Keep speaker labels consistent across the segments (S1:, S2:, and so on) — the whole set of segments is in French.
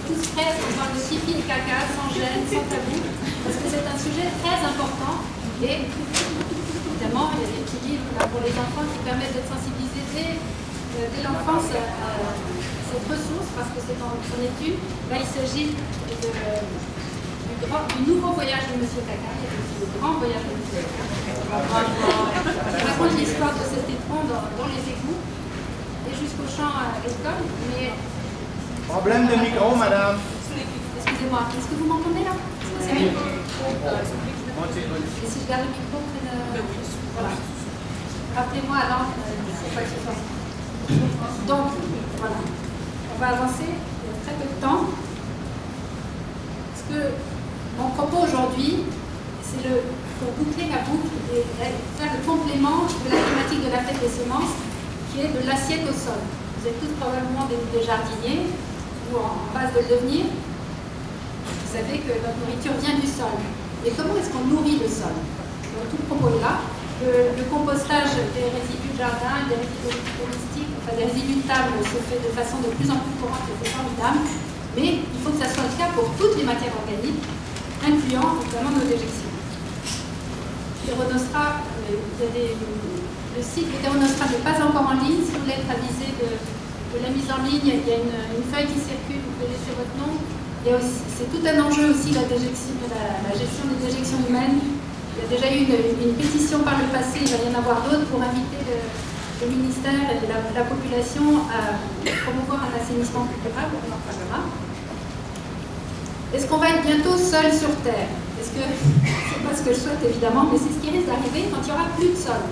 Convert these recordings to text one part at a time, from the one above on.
S1: tous prêts à parler de pipi et caca, sans gêne, sans tabou, parce que c'est un sujet très important. Et évidemment, il y a des petits livres là, pour les enfants qui permettent d'être sensibilisés dès l'enfance à cette ressource, parce que c'est en étude. Là, il s'agit du nouveau voyage de Monsieur Caca. Il y a aussi le grand voyage de Monsieur Caca. On raconte l'histoire de cet étron dans les égouts et jusqu'au champ agricole. Mais...
S2: Problème de micro, madame.
S1: Excusez-moi, est-ce que vous m'entendez là? C'est mieux. Et si je garde le micro près de... Voilà. Rappelez-moi alors, c'est pas que ce soit. Donc, voilà. On va avancer, il y a très peu de temps. Ce que mon propos aujourd'hui, c'est pour boucler la boucle et faire le complément de la thématique de la fête des semences, qui est de l'assiette au sol. Vous êtes tous probablement des jardiniers ou en phase de le devenir. Vous savez que notre nourriture vient du sol. Et comment est-ce qu'on nourrit le sol? Donc, tout le propos est là. Le compostage des résidus de jardin, des résidus domestiques, enfin des résidus de table se fait de façon de plus en plus courante et c'est formidable. Mais il faut que ça soit le cas pour toutes les matières organiques, incluant notamment nos déjections. Héronostra, le site de Héronostra n'est pas encore en ligne. Si vous voulez être avisé de la mise en ligne, il y a une feuille qui circule, vous pouvez laisser votre nom. C'est tout un enjeu aussi la gestion des déjections humaines. Il y a déjà eu une pétition par le passé, il va y en avoir d'autres pour inviter le ministère et la population à promouvoir un assainissement plus durable. On en parlera. Est-ce qu'on va être bientôt seul sur Terre? Est-ce que c'est pas ce que je souhaite évidemment, mais c'est ce qui risque d'arriver quand il n'y aura plus de sol.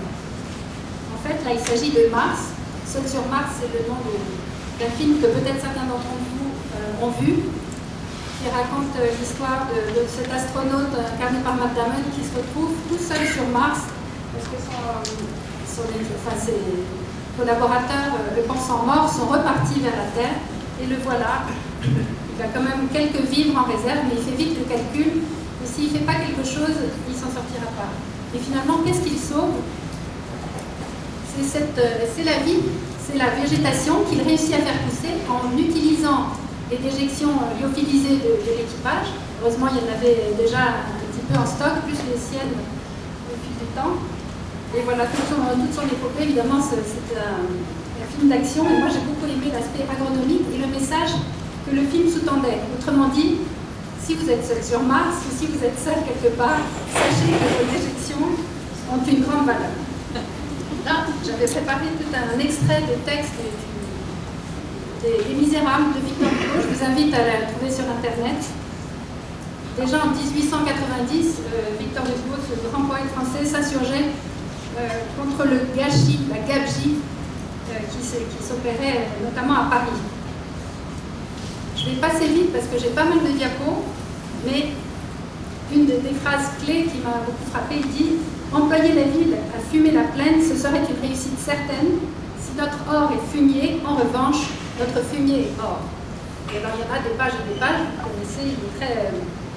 S1: En fait, là, il s'agit de Mars. Seul sur Mars, c'est le nom d'un film que peut-être certains d'entre vous ont vu, qui raconte l'histoire de cet astronaute incarné par Matt Damon qui se retrouve tout seul sur Mars parce que ses collaborateurs, le pensant mort, sont repartis vers la Terre et le voilà. Il a quand même quelques vivres en réserve, mais il fait vite le calcul et s'il ne fait pas quelque chose, il ne s'en sortira pas. Et finalement, qu'est-ce qu'il sauve? C'est la vie, c'est la végétation qu'il réussit à faire pousser en utilisant les déjections lyophilisées de l'équipage. Heureusement, il y en avait déjà un petit peu en stock, plus les siennes au fil du temps. Et voilà, toute son épopée, évidemment, c'est un film d'action. Et moi, j'ai beaucoup aimé l'aspect agronomique et le message que le film sous-tendait. Autrement dit, si vous êtes seul sur Mars ou si vous êtes seul quelque part, sachez que vos déjections ont une grande valeur. Là, j'avais préparé tout un extrait de texte des Misérables de Victor Hugo. Je vous invite à la trouver sur Internet. Déjà en 1890, Victor Hugo, ce grand poète français, s'insurgeait contre le gâchis, la gabegie qui s'opérait notamment à Paris. Je vais passer vite parce que j'ai pas mal de diapos, mais une des phrases clés qui m'a beaucoup frappée, il dit « Employer la ville à fumer la plaine, ce serait une réussite certaine. Si notre or est fumier, en revanche, notre fumier est or. » Et alors, il y en a des pages et des pages, vous connaissez, il est très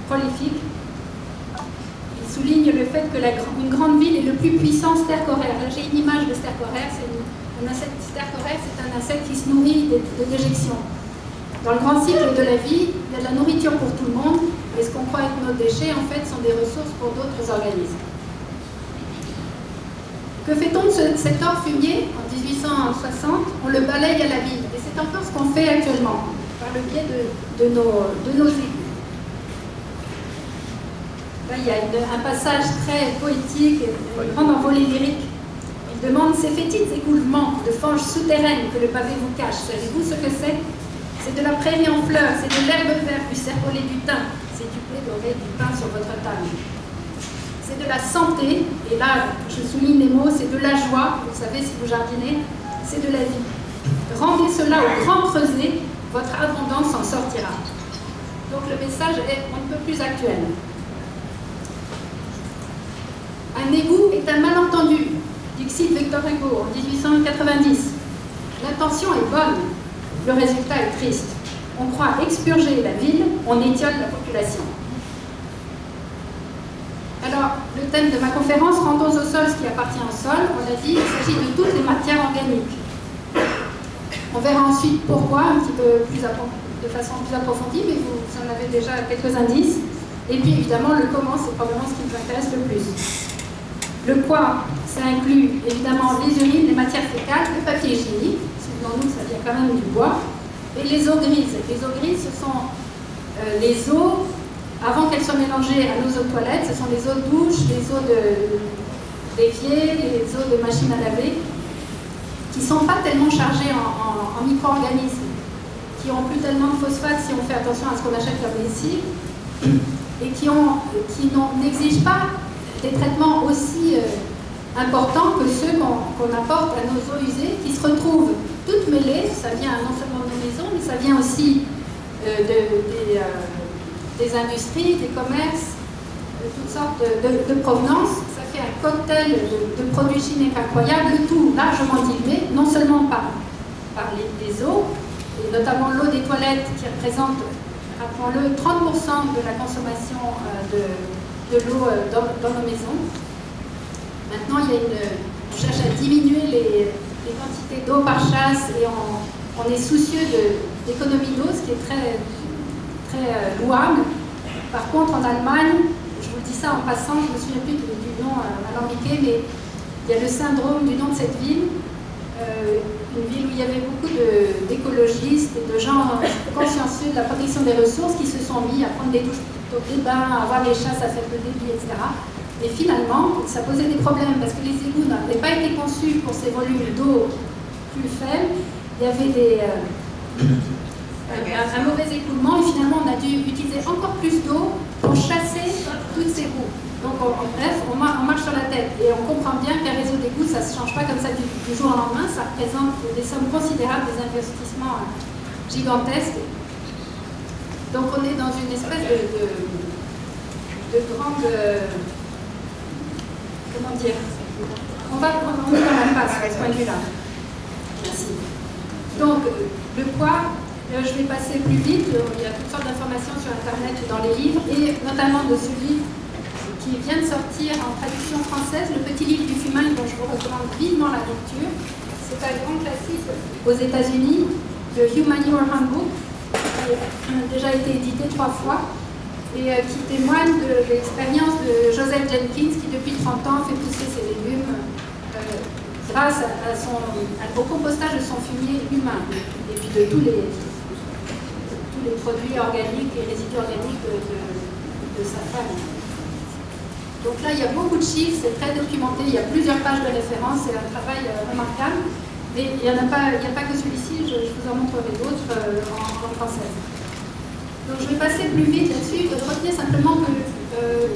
S1: prolifique. Il souligne le fait que une grande ville est le plus puissant stercoraire. Là, j'ai une image de stercoraire, c'est un insecte stercoraire, c'est un insecte qui se nourrit de déjections. Dans le grand cycle de la vie, il y a de la nourriture pour tout le monde, et ce qu'on croit être nos déchets, en fait, sont des ressources pour d'autres organismes. Que fait-on de cet or fumier en 1860? On le balaye à la ville, et c'est encore ce qu'on fait actuellement, par le biais de nos égouts. Là, il y a un passage très poétique, une grande envolée lyrique. Il demande « Ces fétides écoulements de fanges souterraines que le pavé vous cache, savez-vous ce que c'est? C'est de la prairie en fleurs, c'est de l'herbe verte, du cercolet du thym, c'est du blé doré, du pain sur votre table. C'est de la santé, et là, je souligne les mots, c'est de la joie, vous savez, si vous jardinez, c'est de la vie. Rendez cela au grand creuset, votre abondance en sortira. » Donc le message est un peu plus actuel. Un égout est un malentendu, dixit Victor Hugo en 1890. L'intention est bonne, le résultat est triste. On croit expurger la ville, on étiole la population. Alors, le thème de ma conférence, rendons au sol ce qui appartient au sol. On l'a dit, il s'agit de toutes les matières organiques. On verra ensuite pourquoi, un petit peu plus de façon plus approfondie, mais vous en avez déjà quelques indices. Et puis évidemment, le comment, c'est probablement ce qui nous intéresse le plus. Le quoi, ça inclut évidemment les urines, les matières fécales, le papier hygiénique, souvenons-nous que ça vient quand même du bois, et les eaux grises. Les eaux grises, ce sont les eaux, avant qu'elles soient mélangées à nos eaux de toilette, ce sont les eaux de douche, les eaux d'évier, les eaux de machine à laver, qui ne sont pas tellement chargées en micro-organismes, qui n'ont plus tellement de phosphate si on fait attention à ce qu'on achète comme lessive, et qui n'exigent pas des traitements aussi importants que ceux qu'on apporte à nos eaux usées, qui se retrouvent toutes mêlées. Ça vient non seulement de nos maisons, mais ça vient aussi des industries, des commerces, de toutes sortes de provenances. Ça fait un cocktail de produits chimiques incroyables, le tout largement dilué, non seulement par les eaux, et notamment l'eau des toilettes qui représente, rappelons-le, 30% de la consommation de l'eau dans nos maisons. Maintenant, on cherche à diminuer les quantités d'eau par chasse et on est soucieux d'économie d'eau, ce qui est très, très louable. Par contre, en Allemagne, je vous dis ça en passant, je ne me souviens plus du nom alambiqué, mais il y a le syndrome du nom de cette ville, une ville où il y avait beaucoup d'écologistes et de gens consciencieux de la protection des ressources qui se sont mis à prendre des douches plutôt que des bains, à avoir les chasses à faible débit, etc. Et finalement, ça posait des problèmes parce que les égouts n'avaient pas été conçus pour ces volumes d'eau plus faibles. Il y avait un mauvais écoulement et finalement on a dû utiliser encore plus d'eau pour chasser toutes ces boues. Donc bref, on marche sur la tête et on comprend bien qu'un réseau d'égouts, ça ne se change pas comme ça du jour au lendemain, ça représente des sommes considérables, des investissements gigantesques. Donc on est dans une espèce de grande... comment dire, on est dans l'impasse à ce point de vue-là. Merci. Donc, le quoi, je vais passer plus vite, il y a toutes sortes d'informations sur Internet ou dans les livres, et notamment de ce livre qui vient de sortir en traduction française, le petit livre du fumain, dont je vous recommande vivement la lecture. C'est un grand classique aux États-Unis, de Human Your Handbook, qui a déjà été édité 3 fois. Et qui témoigne de l'expérience de Joseph Jenkins qui depuis 30 ans fait pousser ses légumes grâce au compostage de son fumier humain et puis de tous les produits organiques et résidus organiques de sa famille. Donc là il y a beaucoup de chiffres, c'est très documenté, il y a plusieurs pages de référence, c'est un travail remarquable. Et il n'y a pas que celui-ci, je vous en montrerai d'autres en française. Donc je vais passer plus vite là-dessus, retenez simplement que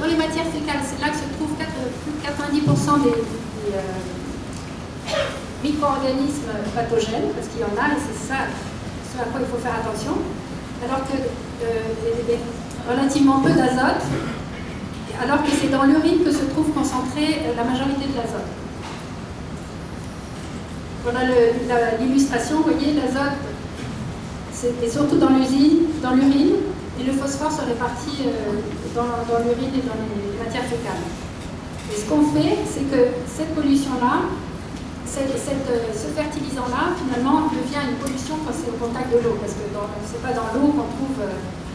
S1: dans les matières fécales, c'est là que se trouvent plus de 90% des micro-organismes pathogènes, parce qu'il y en a et c'est ça ce à quoi il faut faire attention, alors que relativement peu d'azote, alors que c'est dans l'urine que se trouve concentrée la majorité de l'azote. Voilà l'illustration, vous voyez, l'azote et surtout dans l'urine, et le phosphore se répartit dans l'urine et dans les matières fécales. Et ce qu'on fait, c'est que cette pollution-là, ce fertilisant-là, finalement, devient une pollution quand c'est au contact de l'eau, parce que ce n'est pas dans l'eau qu'on trouve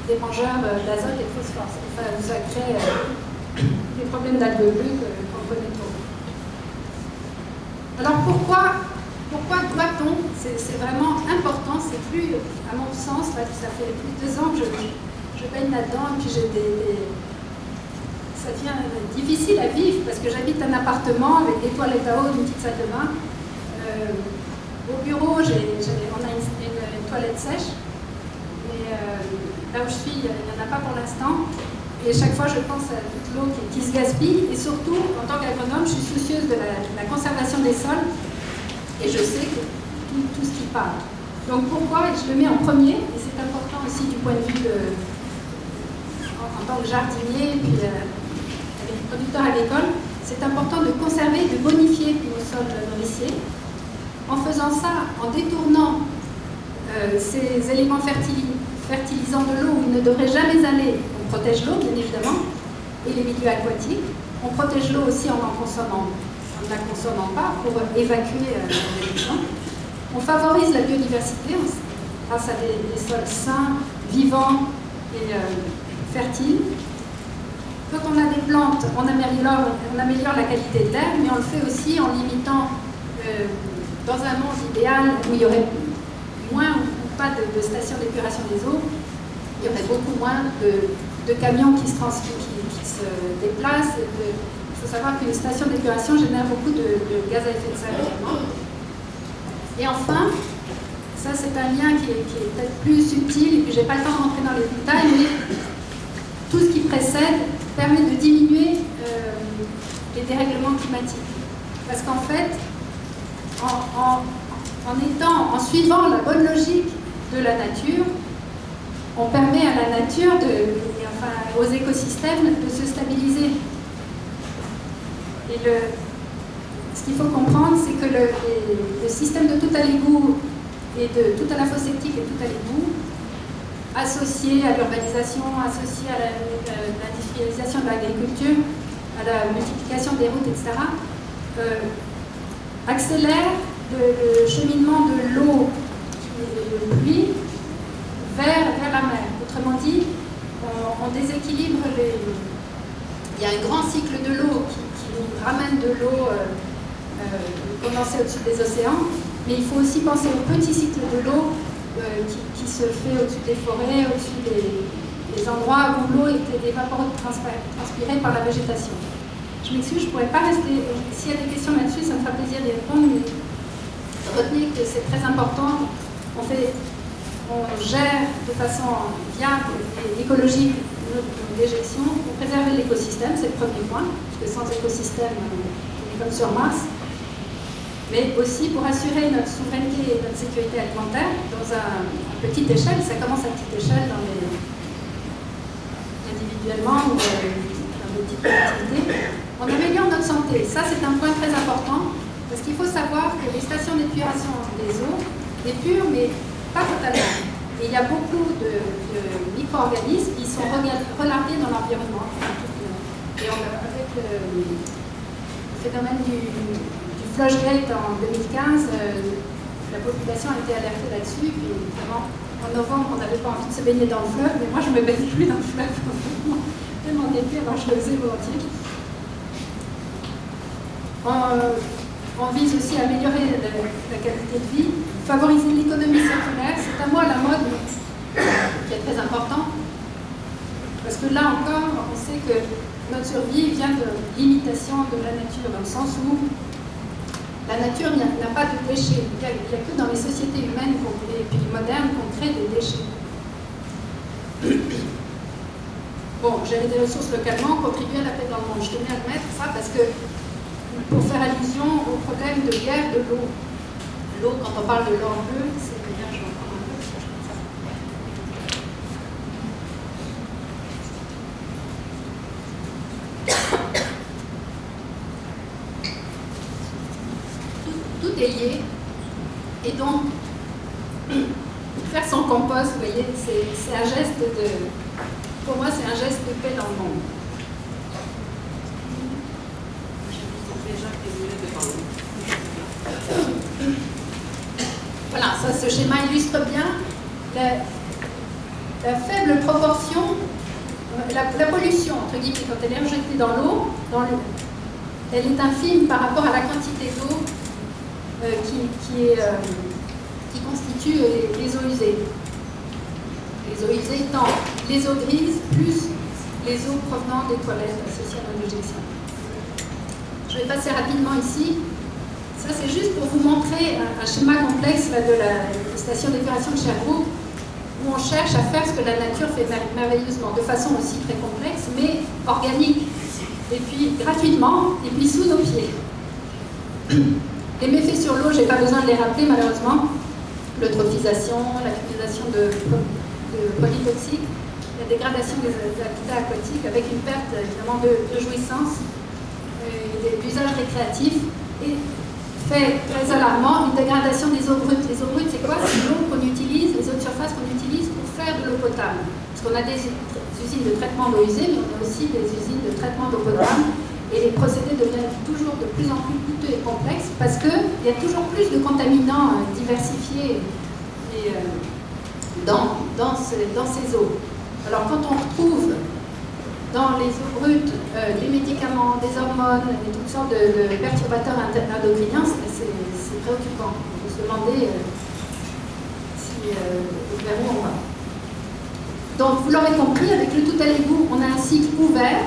S1: des mangeurs d'azote et de phosphore. Ça crée des problèmes d'algues bleues qu'on connaît trop. Alors pourquoi doit-on, c'est vraiment important, c'est plus, à mon sens, là, ça fait plus de 2 ans que je baigne là-dedans, et puis ça devient difficile à vivre, parce que j'habite un appartement avec des toilettes à eau, une petite salle de bain. Au bureau, on a une toilette sèche, et là où je suis, il n'y en a pas pour l'instant. Et chaque fois, je pense à toute l'eau qui se gaspille, et surtout, en tant qu'agronome, je suis soucieuse de la conservation des sols, et je sais que tout ce qui parle. Donc pourquoi je le mets en premier, et c'est important aussi du point de vue en tant que jardinier, puis producteur agricole, c'est important de conserver, de bonifier nos sols nourriciers. En faisant ça, en détournant ces éléments fertilisants de l'eau où ils ne devraient jamais aller, on protège l'eau bien évidemment, et les milieux aquatiques. On protège l'eau aussi en ne la consommant pas pour évacuer les polluants. On favorise la biodiversité, grâce à des sols sains, vivants et fertiles. Quand on a des plantes, on améliore la qualité de l'air, mais on le fait aussi en limitant, dans un monde idéal où il y aurait moins ou pas de stations d'épuration des eaux, il y aurait beaucoup moins de camions qui se déplacent. Il faut savoir qu'une station d'épuration génère beaucoup de gaz à effet de serre également. Et enfin, ça c'est un lien qui est peut-être plus subtil, et puis je n'ai pas le temps de rentrer dans les détails, mais tout ce qui précède permet de diminuer les dérèglements climatiques. Parce qu'en fait, en suivant la bonne logique de la nature, on permet à la nature, aux écosystèmes, de se stabiliser. Et ce qu'il faut comprendre, c'est que le système de tout à l'égout et de tout à la fosse septique et tout à l'égout, associé à l'urbanisation, associé à l'industrialisation de l'agriculture, à la multiplication des routes, etc., accélère le cheminement de l'eau de pluie vers la mer. Autrement dit, on déséquilibre il y a un grand cycle de l'eau qui nous ramène de l'eau condensée au-dessus des océans, mais il faut aussi penser au petit cycle de l'eau qui se fait au-dessus des forêts, au-dessus des endroits où l'eau est évapotranspirée par la végétation. Je m'excuse, je ne pourrais pas rester. S'il y a des questions là-dessus, ça me fera plaisir d'y répondre, mais retenez que c'est très important. On gère de façon viable et écologique nos déjections pour préserver l'écosystème, c'est le premier point, parce que sans écosystème, on est comme sur Mars. Mais aussi pour assurer notre souveraineté et notre sécurité alimentaire dans à petite échelle. Ça commence à petite échelle individuellement ou dans des petites activités. On améliore notre santé. Ça, c'est un point très important parce qu'il faut savoir que les stations d'épuration des eaux épurent, mais pas totalement. Et il y a beaucoup de micro-organismes qui sont relargués dans l'environnement. Et avec le phénomène du Flushgate en 2015, la population a été alertée là-dessus, puis vraiment en novembre on n'avait pas envie de se baigner dans le fleuve, mais moi je ne me baigne plus dans le fleuve, tellement d'épais, alors je le faisais volontiers. On vise aussi à améliorer la qualité de vie, favoriser l'économie circulaire, c'est un mot à la mode qui est très important, parce que là encore on sait que notre survie vient de l'imitation de la nature, dans le sens où la nature n'a pas de déchets. Il n'y a que dans les sociétés humaines et puis modernes qu'on crée des déchets. Bon, gérer des ressources localement, contribuer à la paix dans le monde. Je tenais à le mettre ça parce que, pour faire allusion au problème de guerre de l'eau. L'eau, quand on parle de l'or bleu, c'est bien, je vais en prendre un peu parce que je trouve ça. Tout est lié, et donc faire son compost, vous voyez, c'est un geste pour moi c'est un geste de paix dans le monde. Voilà, ça, ce schéma illustre bien la faible proportion, la pollution, entre guillemets, quand elle est rejetée dans l'eau, elle est infime par rapport à la quantité d'eau qui constitue les eaux usées. Les eaux usées étant les eaux grises plus les eaux provenant des toilettes associées à l'injection. Je vais passer rapidement ici. Ça, c'est juste pour vous montrer un schéma complexe là, de la station d'épuration de Sherbrooke, où on cherche à faire ce que la nature fait merveilleusement, de façon aussi très complexe, mais organique, et puis gratuitement, et puis sous nos pieds. Les méfaits sur l'eau, je n'ai pas besoin de les rappeler malheureusement. L'eutrophisation, l'accumulation de polytoxiques, la dégradation des habitats aquatiques avec une perte évidemment de jouissance, d'usage récréatif, et fait très alarmant une dégradation des eaux brutes. Les eaux brutes, c'est quoi? C'est l'eau qu'on utilise, les eaux de surface qu'on utilise pour faire de l'eau potable. Parce qu'on a des usines de traitement d'eau usée, mais on a aussi des usines de traitement d'eau potable. Et les procédés deviennent toujours de plus en plus coûteux et complexes parce qu'il y a toujours plus de contaminants diversifiés et dans ces eaux. Alors quand on retrouve dans les eaux brutes des médicaments, des hormones et toutes sortes de perturbateurs endocriniens, c'est préoccupant. On peut se demander vers où on va. Donc vous l'aurez compris, avec le tout à l'égout, on a un cycle ouvert.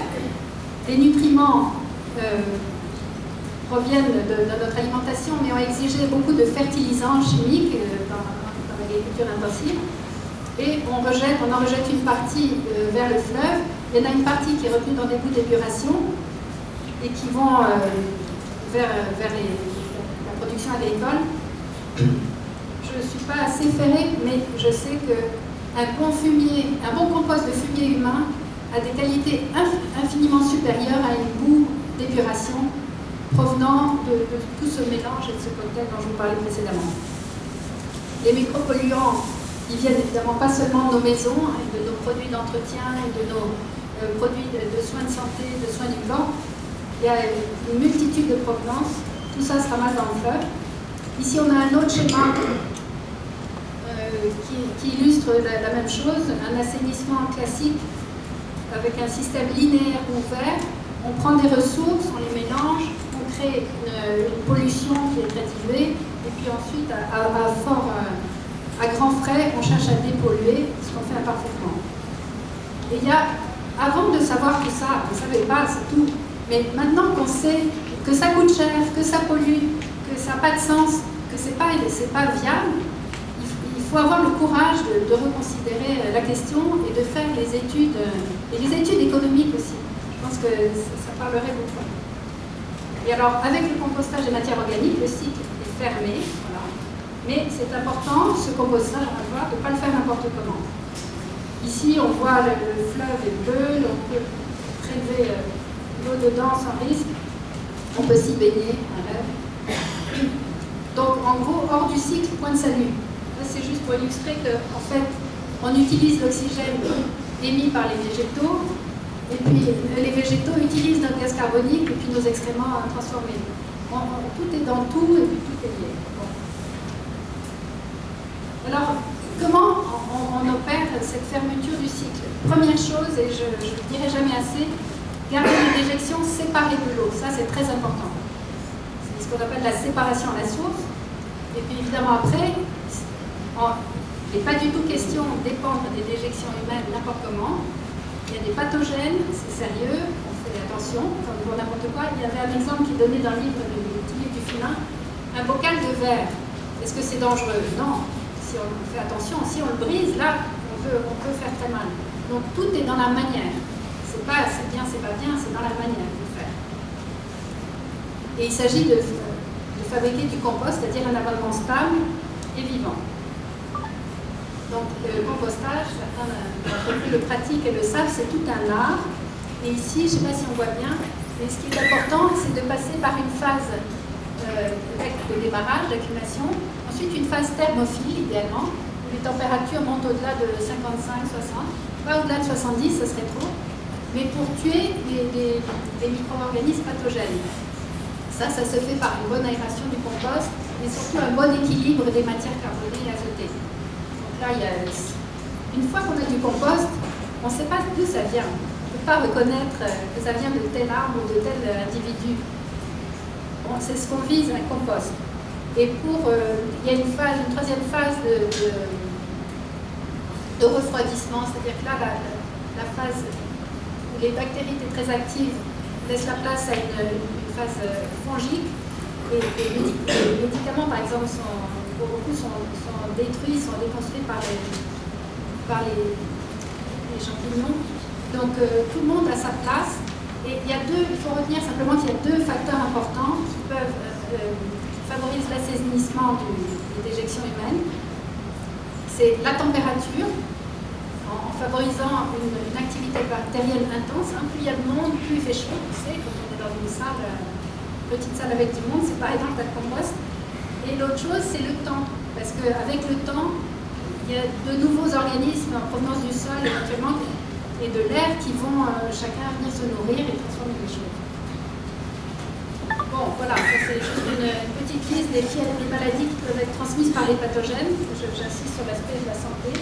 S1: Les nutriments proviennent de notre alimentation, mais ont exigé beaucoup de fertilisants chimiques dans l'agriculture intensive. Et on en rejette une partie vers le fleuve. Il y en a une partie qui est retenue dans des bouts d'épuration et qui vont vers la production agricole. Je ne suis pas assez ferrée, mais je sais qu'un bon compost de fumier humain a des qualités infiniment supérieures à une boue d'épuration provenant de tout ce mélange et de ce cocktail dont je vous parlais précédemment. Les micropolluants, ils viennent évidemment pas seulement de nos maisons, et de nos produits d'entretien et de nos produits de soins de santé, de soins du corps. Il y a une multitude de provenances. Tout ça se ramasse dans le fleuve. Ici, on a un autre schéma qui illustre la même chose, un assainissement classique avec un système linéaire ouvert. On prend des ressources, on les mélange, on crée une pollution qui est très diluée, et puis ensuite, à grands frais, on cherche à dépolluer, ce qu'on fait imparfaitement. Et il y a, avant de savoir tout ça, on ne savait pas, c'est tout, mais maintenant qu'on sait que ça coûte cher, que ça pollue, que ça n'a pas de sens, que c'est pas viable, il faut avoir le courage de reconsidérer la question et de faire les études, et les études économiques aussi. Je pense que ça parlerait beaucoup. Et alors, avec le compostage des matières organiques, le cycle est fermé, voilà. Mais c'est important, ce compostage, on va voir, de ne pas le faire n'importe comment. Ici, on voit le fleuve est bleu, on peut prélever l'eau dedans sans risque, on peut s'y baigner, un rêve. Donc, en gros, hors du cycle, point de salut. Là, c'est juste pour illustrer qu'en fait, on utilise l'oxygène émis par les végétaux, et puis les végétaux utilisent notre gaz carbonique et puis nos excréments transformés. Tout est dans tout et puis tout est lié. Bon. Alors, comment on opère cette fermeture du cycle? Première chose, et je ne le dirai jamais assez, garder les déjections séparées de l'eau. Ça, c'est très important. C'est ce qu'on appelle la séparation à la source. Et puis évidemment après, il n'est pas du tout question d'épandre des déjections humaines n'importe comment. Il y a des pathogènes, c'est sérieux, on fait attention, comme pour n'importe quoi. Il y avait un exemple qui est donné dans le livre du Filin, un bocal de verre. Est-ce que c'est dangereux? Non. Si on fait attention, si on le brise, là, on peut faire très mal. Donc tout est dans la manière. C'est pas c'est bien, c'est pas bien, c'est dans la manière de faire. Et il s'agit de fabriquer du compost, c'est-à-dire un abonnement stable et vivant. Donc le compostage, certains d'entre vous le pratiquent et le savent, c'est tout un art. Et ici, je ne sais pas si on voit bien, mais ce qui est important, c'est de passer par une phase de démarrage, d'accumulation, ensuite une phase thermophile, idéalement, où les températures montent au-delà de 55-60, pas au-delà de 70, ça serait trop, mais pour tuer les micro-organismes pathogènes. Ça se fait par une bonne aération du compost, mais surtout un bon équilibre des matières carbonées et azotées. Là, une fois qu'on a du compost, on ne sait pas d'où ça vient. On ne peut pas reconnaître que ça vient de tel arbre ou de tel individu. Bon, c'est ce qu'on vise, un compost. Et il y a une troisième phase de refroidissement, c'est-à-dire que là, la phase où les bactéries étaient très actives laisse la place à une phase fongique. Et les médicaments, par exemple, pour beaucoup sont détruits, sont déconstruits par les champignons. Donc tout le monde a sa place. Et il faut retenir simplement qu'il y a deux facteurs importants qui favorisent l'assainissement des déjections humaines. C'est la température, en favorisant une activité bactérienne intense. Plus il y a de monde, plus il fait chaud. Tu sais, quand on est dans une petite salle avec du monde, c'est pareil dans le compost. Et l'autre chose, c'est le temps. Parce qu'avec le temps, il y a de nouveaux organismes en provenance du sol éventuellement et de l'air qui vont chacun venir se nourrir et transformer les choses. Bon, voilà, ça c'est juste une petite liste des maladies qui peuvent être transmises par les pathogènes. J'insiste sur l'aspect de la santé.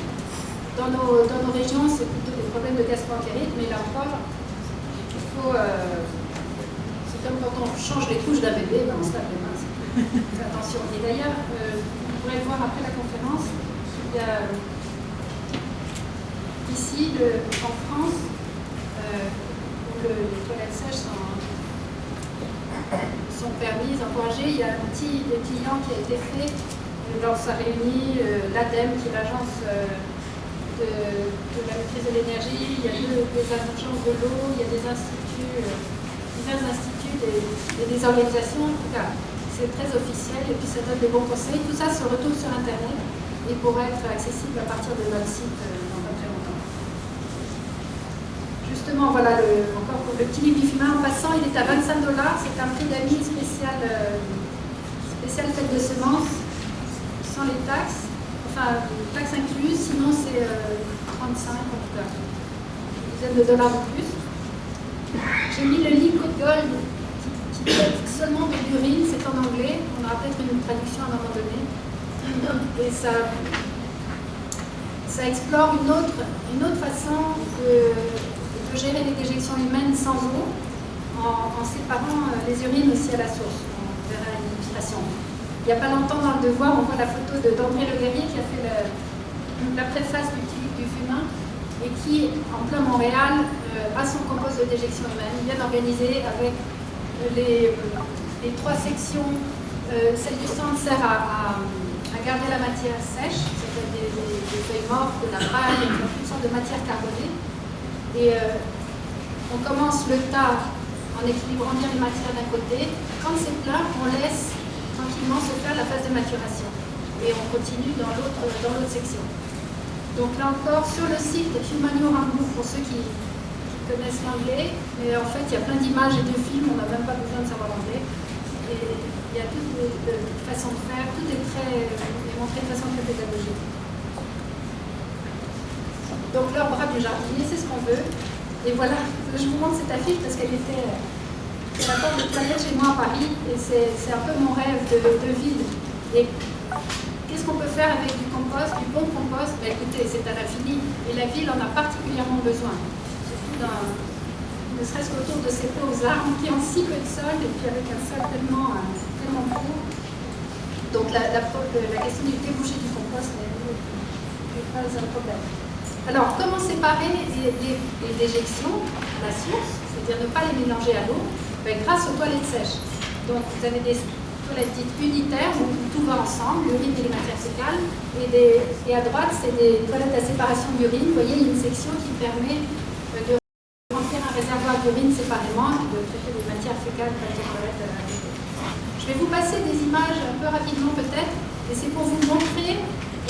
S1: dans nos régions, c'est plutôt des problèmes de gastro-entérite, mais là encore, il faut. C'est comme quand on change les couches d'un bébé, ben on se lave les mains. Fais attention. Et d'ailleurs, vous pourrez le voir après la conférence, il y a ici, en France, où les toilettes sèches sont permises, encouragées. Il y a un petit client qui a été fait. Ça réunit l'ADEME, qui est l'agence de la maîtrise de l'énergie. Il y a des agences de l'eau, il y a des instituts, divers instituts et des organisations. En tout cas, c'est très officiel et puis ça donne des bons conseils. Tout ça se retrouve sur Internet et pourra être accessible à partir de notre site dans pas très longtemps. Justement, voilà, encore pour le petit livre du fumain. En passant, il est à 25 $. C'est un prix d'amis spécial fête de semences, sans les taxes. Enfin, taxes incluses, sinon c'est 35 en tout cas. Une dizaine de dollars de plus. J'ai mis le Liquid Gold qui traite seulement de l'urine, c'est en anglais. On aura peut-être une traduction à un moment donné. Et ça explore une autre façon de gérer les déjections humaines sans eau, en séparant les urines aussi à la source. On verra une illustration. Il n'y a pas longtemps dans le Devoir, on voit la photo d'André Le Guerrier qui a fait la préface du petit livre du fumain et qui, en plein Montréal, a son compost de déjection humaine, bien organisé avec les 3 sections. Celle du centre sert à garder la matière sèche, c'est-à-dire des feuilles mortes, de la paille, toutes sortes de matières carbonées. Et on commence le tas en équilibrant bien les matières d'un côté. Quand c'est plein, on laisse tranquillement se faire la phase de maturation. Et on continue dans l'autre section. Donc là encore, sur le site Humanio Rambourg, pour ceux qui connaissent l'anglais, mais en fait il y a plein d'images et de films, on n'a même pas besoin de savoir l'anglais. Et il y a toutes les façons de faire, tout est montré de façon très pédagogique. Donc leur bras du jardinier, c'est ce qu'on veut. Et voilà, je vous montre cette affiche parce qu'elle était sur la porte de toilette chez moi à Paris. Et c'est un peu mon rêve de ville. Et qu'est-ce qu'on peut faire avec du compost, du bon compost? Ben, écoutez, c'est à l'infini. Et la ville en a particulièrement besoin. Surtout ne serait-ce qu'autour de ces pauvres arbres qui ont si peu de sol et puis avec un sol tellement pauvre. Donc la question du débouché du compost n'est pas un problème. Alors, comment séparer les déjections à la source, c'est-à-dire ne pas les mélanger à l'eau? Ben, grâce aux toilettes sèches. Donc, vous avez des toilettes dites unitaires où tout va ensemble, l'urine et les matières fécales. Et à droite, c'est des toilettes à séparation d'urine. Vous voyez, il y a une section qui permet de remplir un réservoir d'urine séparément et de traiter les matières fécales par les toilettes à côté. Je vais vous passer des images un peu rapidement peut-être, et c'est pour vous montrer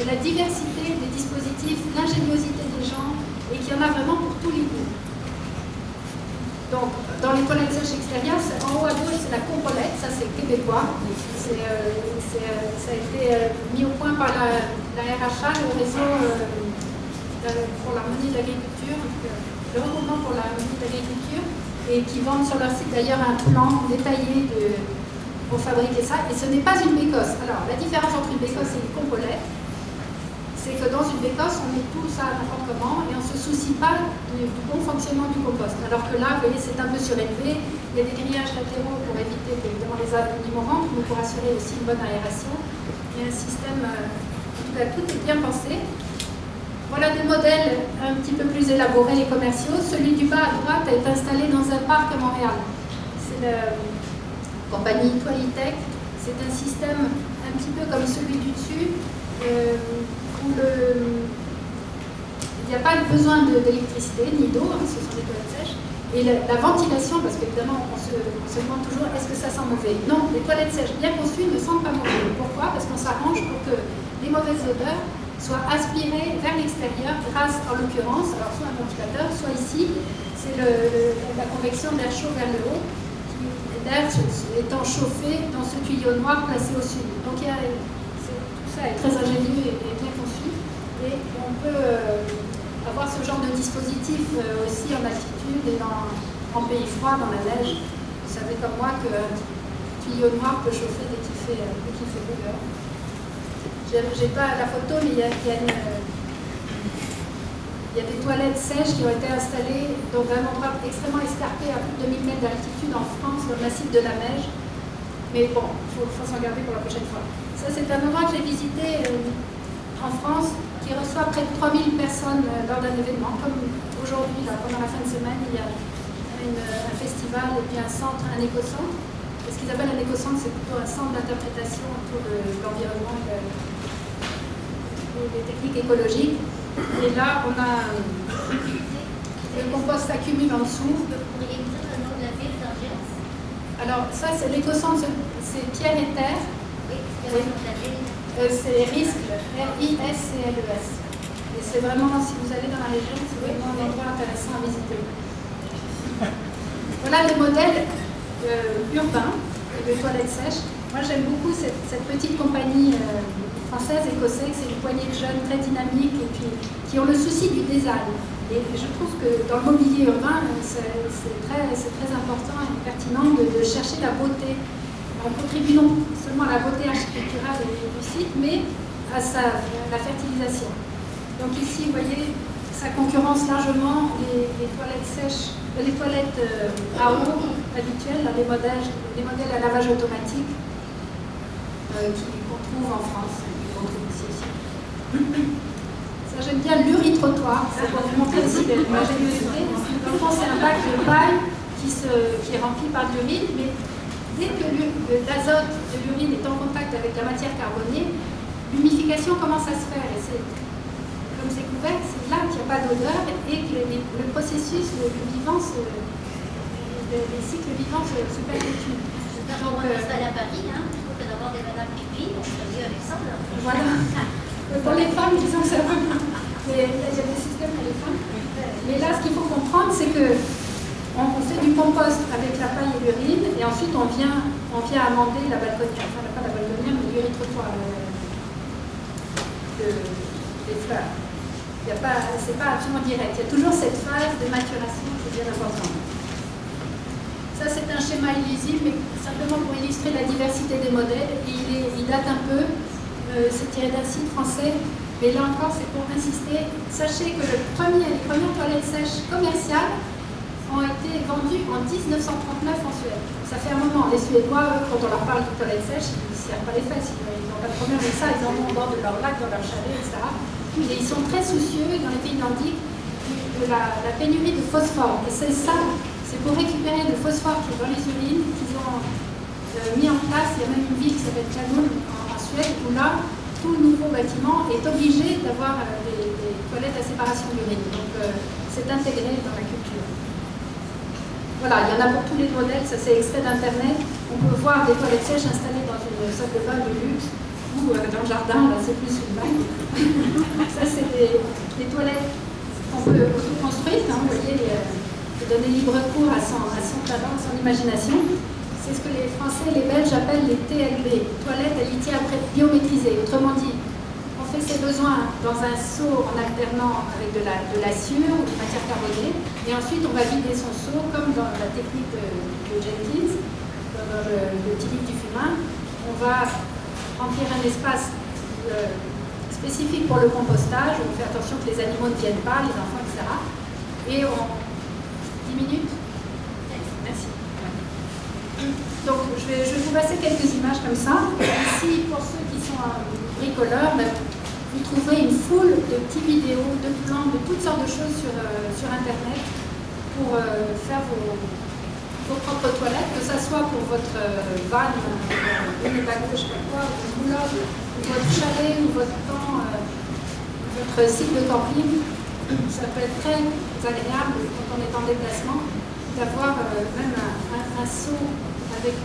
S1: la diversité des dispositifs, l'ingéniosité des gens, et qu'il y en a vraiment pour tous les goûts. Donc, dans les toilettes sèches extérieures, en haut à gauche, c'est la compolette, ça c'est québécois. Ça a été mis au point par la RHA, le réseau pour l'harmonie de l'agriculture, le regroupement pour l'harmonie de l'agriculture, et qui vendent sur leur site d'ailleurs un plan détaillé pour fabriquer ça. Et ce n'est pas une bécosse. Alors, la différence entre une bécosse et une compolette, c'est que dans une bécosse, on met tout ça n'importe comment et on ne se soucie pas du bon fonctionnement du compost. Alors que là, vous voyez, c'est un peu surélevé. Il y a des grillages latéraux pour éviter évidemment les aliments rentrent, mais pour assurer aussi une bonne aération. Il y a un système, en tout cas, tout est bien pensé. Voilà des modèles un petit peu plus élaborés et commerciaux. Celui du bas à droite est installé dans un parc à Montréal. C'est la compagnie Toilitech. C'est un système un petit peu comme celui du dessus. Où il n'y a pas besoin d'électricité ni d'eau, hein, ce sont des toilettes sèches. Et la ventilation, parce qu'évidemment on se demande toujours est-ce que ça sent mauvais? Non, les toilettes sèches bien conçues ne sentent pas mauvais. Pourquoi? Parce qu'on s'arrange pour que les mauvaises odeurs soient aspirées vers l'extérieur grâce, en l'occurrence, alors soit un ventilateur, soit ici, c'est la convection de l'air chaud vers le haut, l'air étant chauffé dans ce tuyau noir placé au sud. Donc tout ça est très ingénieux et bien conçu. Et on peut avoir ce genre de dispositif aussi en altitude et en pays froid, dans la neige. Vous savez comme moi qu'un tuyau noir peut chauffer dès qu'il fait beau dehors. J'ai pas la photo, mais il y a il y a des toilettes sèches qui ont été installées dans un endroit extrêmement escarpé à plus de 2000 mètres d'altitude en France, dans le massif de la Meije. Mais bon, il faut s'en garder pour la prochaine fois. Ça, c'est un endroit que j'ai visité en France, qui reçoit près de 3000 personnes lors d'un événement. Comme aujourd'hui, pendant la fin de semaine, il y a un festival et puis un centre, un éco-centre. Et ce qu'ils appellent un éco-centre, c'est plutôt un centre d'interprétation autour de l'environnement et des techniques écologiques. Et là, on a le compost s'accumule en dessous.
S3: Vous pourriez me dire le nom de la ville d'Angers?
S1: Alors, ça, c'est l'éco-centre, c'est Pierre et Terre.
S3: Oui, c'est le nom de la ville.
S1: C'est RISCLES, R-I-S-C-L-E-S. Et c'est vraiment, si vous allez dans la région, c'est vraiment un endroit intéressant à visiter. Voilà les modèles urbains de toilettes sèches. Moi, j'aime beaucoup cette petite compagnie française, écossaise. C'est une poignée de jeunes très dynamiques et puis qui ont le souci du design. Et je trouve que dans le mobilier urbain, c'est très important et pertinent de chercher la beauté. On contribue non seulement à la beauté architecturale du site, mais à la fertilisation. Donc ici, vous voyez, ça concurrence largement les toilettes sèches, les toilettes à eau habituelles, les modèles à lavage automatique qu'on trouve en France, qu'on trouve ici aussi. Ça, j'aime bien l'uritrottoir, ça pour vous montrer aussi l'ingéniosité. Dans le fond, c'est un bac de paille qui est rempli par de l'urine, mais dès que l'azote de l'urine est en contact avec la matière carbonée, l'humification commence à se faire. Et comme c'est couvert, c'est là qu'il n'y a pas d'odeur et que le processus, les cycles vivants se perpétuent.
S3: Donc, on installe à Paris, plutôt que d'avoir des madames pipi, on serait mieux avec ça.
S1: Voilà. Pour les femmes, disons que ça va bien. Mais il y a des systèmes pour les femmes. Mais là, ce qu'il faut comprendre, c'est que on fait du compost avec la paille et l'urine, et ensuite on vient amender la balconnière, enfin pas la balconnière, mais l'uritrottoir, les fleurs. C'est pas absolument direct, il y a toujours cette phase de maturation qui est bien importante. Ça, c'est un schéma illisible, mais simplement pour illustrer la diversité des modèles. Il date un peu, c'est tiré d'un site français, mais là encore, c'est pour insister. Sachez que les premières toilettes sèches commerciales ont été vendues en 1939 en Suède. Ça fait un moment. Les Suédois, quand on leur parle de toilettes sèches, ils ne se serrent pas les fesses, ils n'ont pas de problème avec ça, ils en ont au bord de leur lac, dans leur chalet, etc. Et ils sont très soucieux, dans les pays nordiques, de la pénurie de phosphore. Et c'est ça, c'est pour récupérer le phosphore qui est dans les urines qu'ils ont mis en place. Il y a même une ville qui s'appelle Kanul en Suède, où là, tout le nouveau bâtiment est obligé d'avoir des toilettes à séparation d'urine. Donc c'est intégré dans la culture. Voilà, il y en a pour tous les modèles, ça c'est extrait d'internet. On peut voir des toilettes sèches installées dans une salle de bain de luxe ou dans le jardin, là c'est plus une bain. Ça c'est des toilettes qu'on peut construire, vous voyez, donner libre cours à son talent, à son imagination. C'est ce que les Français et les Belges appellent les TLB, toilettes à litière biométrisée. Autrement dit, on fait ses besoins dans un seau en alternant avec de la sciure ou de matière carbonée, et ensuite on va vider son seau comme dans la technique de Jenkins, dans le type du fumin. On va remplir un espace spécifique pour le compostage, on fait attention que les animaux ne viennent pas, les enfants, etc. Et on... 10 minutes? Merci. Donc je vais vous passer quelques images comme ça. Ici, pour ceux qui sont bricoleurs, vous trouverez une foule de petits vidéos, de plans, de toutes sortes de choses sur Internet pour faire vos propres toilettes, que ce soit pour votre van, une bague, je sais pas quoi, une boulogne, ou votre chalet, ou votre camp, votre site de camping. Ça peut être très agréable quand on est en déplacement d'avoir même un seau avec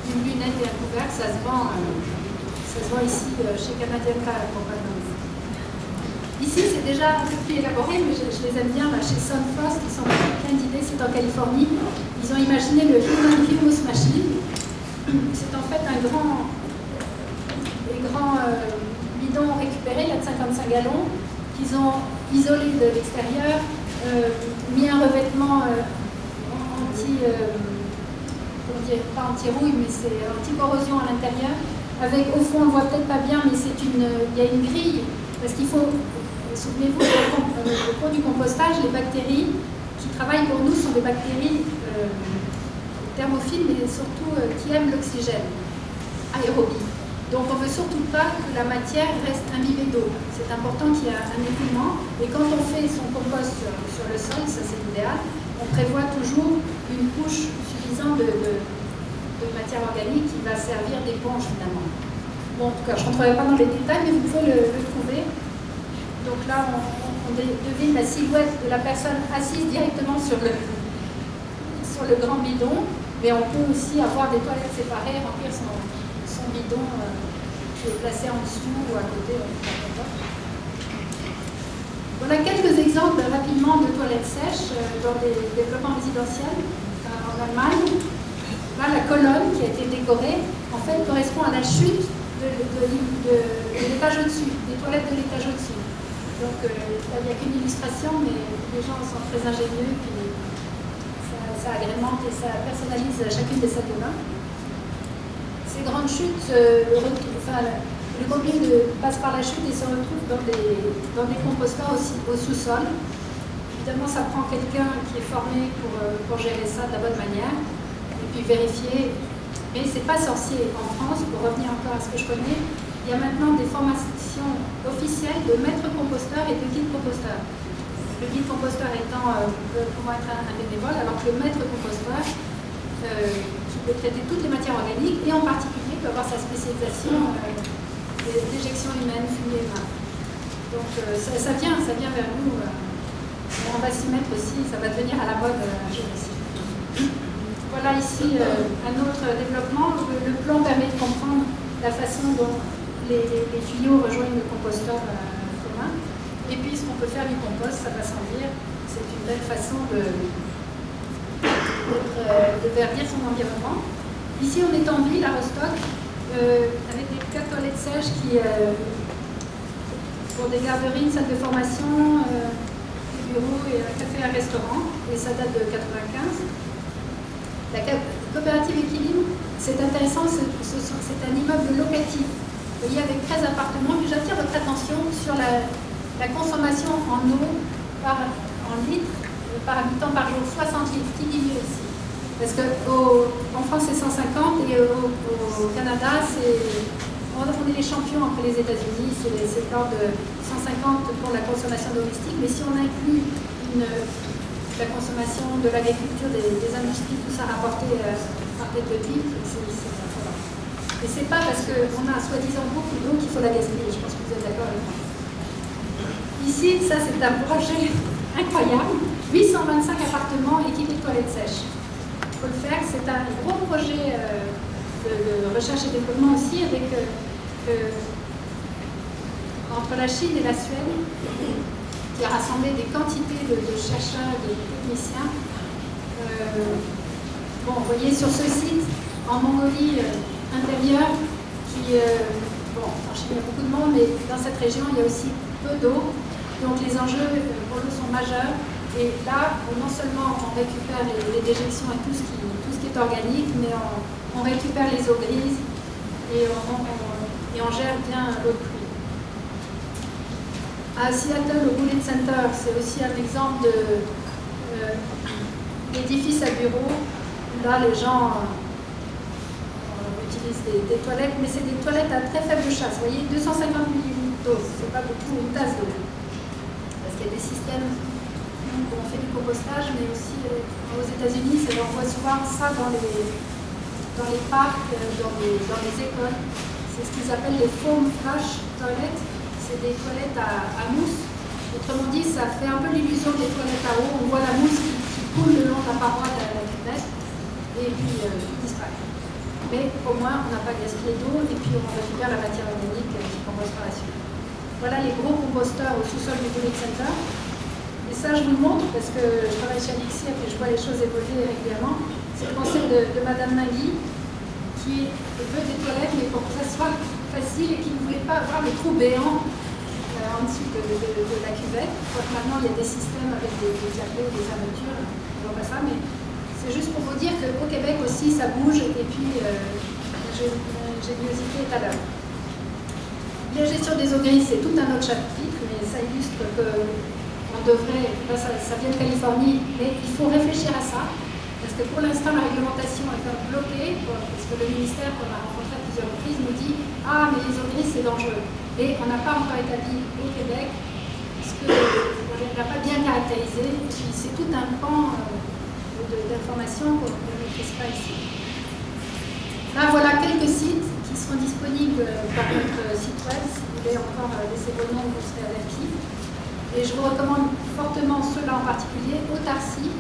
S1: une lunette et un couvercle. Ça se vend ici chez Canadian Tire. Ici, c'est déjà un peu plus élaboré, mais je les aime bien chez Sunfrost, qui sont plein d'idées. C'est en Californie. Ils ont imaginé le Human Humus Machine. C'est en fait des grands bidons récupérés, là de 55 gallons, qu'ils ont isolés de l'extérieur, mis un revêtement pas anti-rouille, mais c'est anti-corrosion à l'intérieur. Avec, au fond, on ne voit peut-être pas bien, mais il y a une grille, parce qu'il faut souvenez-vous, au cours du compostage, les bactéries qui travaillent pour nous sont des bactéries thermophiles, mais surtout qui aiment l'oxygène, aérobie. Donc on ne veut surtout pas que la matière reste imbibée d'eau. C'est important qu'il y ait un écoulement. Et quand on fait son compost sur le sol, ça c'est l'idéal, on prévoit toujours une couche suffisante de matière organique qui va servir d'éponge finalement. Bon, en tout cas, je ne rentrerai pas dans les détails, mais vous pouvez le trouver. Donc là, on devine la silhouette de la personne assise directement sur le grand bidon, mais on peut aussi avoir des toilettes séparées, remplir son bidon qui est placé en dessous ou à côté. Voilà quelques exemples rapidement de toilettes sèches dans des développements résidentiels en Allemagne. Là, la colonne qui a été décorée, en fait, correspond à la chute de l'étage au-dessus, des toilettes de l'étage au-dessus. Donc, il n'y a qu'une illustration, mais les gens sont très ingénieux, puis ça agrémente et ça personnalise chacune des salles de bain. Ces grandes chutes, le contenu passe par la chute et se retrouve dans des composteurs aussi au sous-sol. Évidemment, ça prend quelqu'un qui est formé pour gérer ça de la bonne manière et puis vérifier. Mais ce n'est pas sorcier. En France, pour revenir encore à ce que je connais, il y a maintenant des formations officielles de maître composteur et de guide composteur. Le guide composteur étant pour être un bénévole, alors que le maître composteur qui peut traiter toutes les matières organiques et en particulier peut avoir sa spécialisation d'éjection humaine, fumée humaine. Donc ça vient vers nous. On va s'y mettre aussi, ça va devenir à la mode aussi. Voilà ici un autre développement. Le plan permet de comprendre la façon dont les tuyaux rejoignent le composteur commun. Et puis ce qu'on peut faire du compost, ça va sans dire, c'est une belle façon de verdir son environnement. Ici on est en ville à Rostock, avec des 4 toilettes sèches qui, pour des garderies, une salle de formation, des bureaux et un café et un restaurant, et ça date de 95. La coopérative Équilibre, c'est intéressant, c'est un immeuble locatif, vous voyez, avec 13 appartements, puis j'attire votre attention sur la consommation en eau en litres par habitant par jour, 60 litres, qui dit mieux ici. Parce qu'en France c'est 150 et au Canada on est les champions après les États-Unis, c'est l'ordre de 150 pour la consommation domestique, mais si on inclut la consommation de l'agriculture, des industries, tout ça rapporté par tête de ville, c'est affolant. Et c'est pas parce qu'on a soi-disant beaucoup d'eau qu'il faut la gaspiller, je pense que vous êtes d'accord avec moi. Ici, ça c'est un projet incroyable, 825 appartements équipés de toilettes sèches. Il faut le faire, c'est un gros projet de recherche et développement aussi avec entre la Chine et la Suède, qui a rassemblé des quantités de chercheurs et de techniciens. Bon, vous voyez sur ce site, en Mongolie intérieure, bon, en Chine il y a beaucoup de monde, mais dans cette région il y a aussi peu d'eau, donc les enjeux pour nous sont majeurs. Et là, non seulement on récupère les déjections et tout ce qui est organique, mais on récupère les eaux grises et on gère bien l'eau de pluie. À Seattle, au Bullitt Center, c'est aussi un exemple d'édifice à bureau. Là, les gens utilisent des toilettes, mais c'est des toilettes à très faible chasse. Vous voyez, 250 ml d'eau, c'est pas beaucoup, une tasse d'eau. Parce qu'il y a des systèmes où on fait du compostage, mais aussi aux États-Unis, on voit souvent ça dans les parcs, dans les écoles. C'est ce qu'ils appellent les foam flush toilets. C'est des toilettes à mousse. Autrement dit, ça fait un peu l'illusion des toilettes à eau. On voit la mousse qui coule le long de la paroi de la cuvette et puis qui disparaît. Mais au moins, on n'a pas gaspillé d'eau et puis on récupère la matière organique qui composte par la suite. Voilà les gros composteurs au sous-sol du Bullitt Center. Et ça, je vous le montre parce que je travaille chez Alixia et je vois les choses évoluer régulièrement. C'est le conseil de Madame Nagui qui veut des toilettes, mais pour que ça soit facile et qui ne voulait pas avoir le trou béant en dessous de la cuvette. Donc maintenant, il y a des systèmes avec des clapets, des fermetures, on voit pas ça, mais c'est juste pour vous dire qu'au Québec aussi, ça bouge et puis l'ingéniosité est à l'heure. La gestion des eaux grises, c'est tout un autre chapitre, mais ça illustre qu'on devrait, là ça vient de Californie, mais il faut réfléchir à ça, parce que pour l'instant la réglementation est un peu bloquée, parce que le ministère qu'on a rencontré à plusieurs reprises nous dit « Ah, mais les eaux grises c'est dangereux ». Et on n'a pas encore établi au Québec, parce qu'on ne l'a pas bien caractérisé, et puis c'est tout un pan d'informations qu'on ne maîtrise pas ici. Là voilà quelques sites qui seront disponibles par notre site web, si vous voulez encore laisser vos noms, vous serez avertis. Et je vous recommande fortement ceux-là en particulier, Autarcie,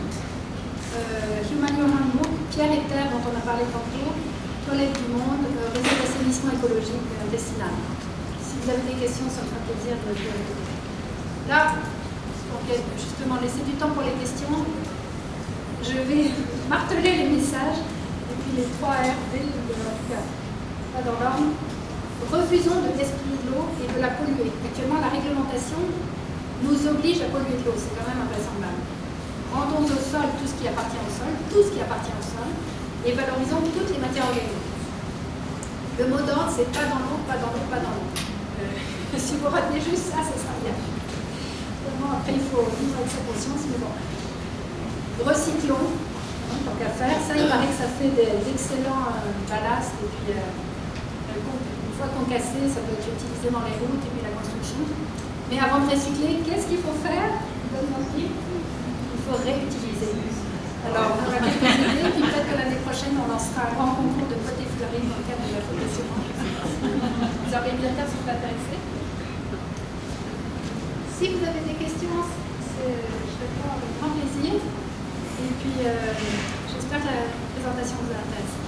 S1: Humanio Handbook, Pierre et Terre dont on a parlé tantôt, Toilettes du Monde, Réseau d'assainissement écologique intestinal. Si vous avez des questions, ça me fera plaisir de vous répondre. Là, pour justement laisser du temps pour les questions, je vais marteler les messages, et puis les 3 R, pas dans l'ordre. Refusons de gaspiller de l'eau et de la polluer. Actuellement, la réglementation nous oblige à polluer de l'eau, c'est quand même invraisemblable. Rendons au sol tout ce qui appartient au sol, et valorisons toutes les matières organiques. Le mot d'ordre, c'est pas dans l'eau, pas dans l'eau, pas dans l'eau. Si vous retenez juste ça, ça sera bien. Vraiment, après, il faut vivre avec sa conscience, mais bon. Recyclons, tant qu'à faire. Ça, il paraît que ça fait d'excellents ballasts, et puis une fois qu'on cassé, ça peut être utilisé dans les routes et puis la construction. Mais avant de recycler, qu'est-ce qu'il faut faire? Il faut réutiliser. Alors, on va quelques idées, puis peut-être que l'année prochaine, on lancera un grand concours de potes et fleurines dans le cadre de la fondation. Les organisateurs sont intéressés. Si vous avez des questions, je réponds avec grand plaisir. Et puis, j'espère que la présentation vous intéresse.